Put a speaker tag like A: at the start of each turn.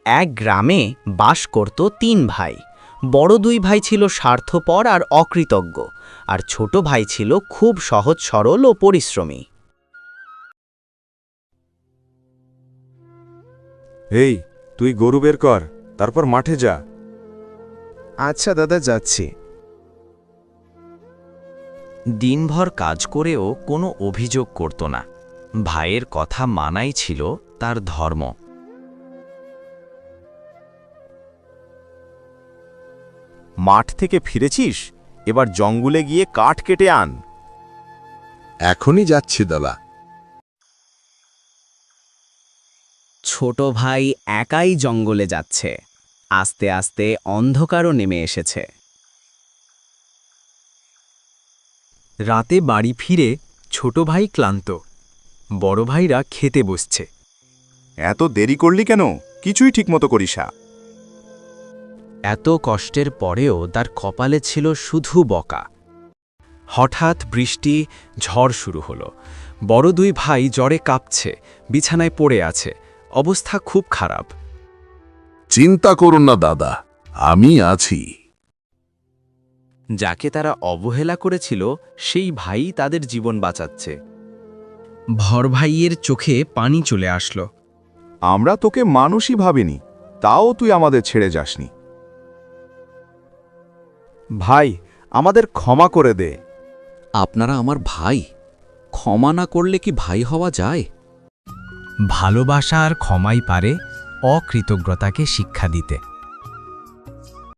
A: এক গ্রামে বাস করত ৩ ভাই। বড় ২ ভাই ছিল স্বার্থপর আর অকৃতজ্ঞ, আর ছোট ভাই ছিল খুব সহজ সরল ও পরিশ্রমী।
B: এই, তুই গরু বের কর, তারপর মাঠে যা।
C: আচ্ছা দাদা, যাচ্ছি।
D: দিনভর কাজ করেও কোনো অভিযোগ করত না। ভাইয়ের কথা মানাই ছিল তার ধর্ম।
E: মাঠ থেকে ফিরেছিস? এবার জঙ্গলে গিয়ে কাঠ কেটে আন।
C: এখনই যাচ্ছি দাদা।
A: ছোট ভাই একাই জঙ্গলে যাচ্ছে। আস্তে আস্তে অন্ধকারও নেমে এসেছে।
F: রাতে বাড়ি ফিরে ছোট ভাই ক্লান্ত। বড় ভাইরা খেতে বসছে।
E: এত দেরি করলি কেন? কিছুই ঠিকমতো করিস না।
D: এত কষ্টের পরেও তার কপালে ছিল শুধু বকা।
F: হঠাৎ বৃষ্টি, ঝড় শুরু হলো। বড় ২ ভাই জ্বরে কাঁপছে, বিছানায় পড়ে আছে। অবস্থা খুব খারাপ।
G: চিন্তা করুন না দাদা, আমি আছি।
D: যাকে তারা অবহেলা করেছিল সেই ভাই তাদের জীবন বাঁচাচ্ছে।
F: ভর ভাইয়ের চোখে পানি চলে আসলো।
E: আমরা তোকে মানুষই ভাবিনি, তাও তুই আমাদের ছেড়ে যাসনি। ভাই, আমাদের ক্ষমা করে দে।
H: আপনারা আমার ভাই, ক্ষমা না করলে কি ভাই হওয়া যায়?
F: ভালোবাসা আর ক্ষমাই পারে অকৃতজ্ঞতাকে শিক্ষা দিতে।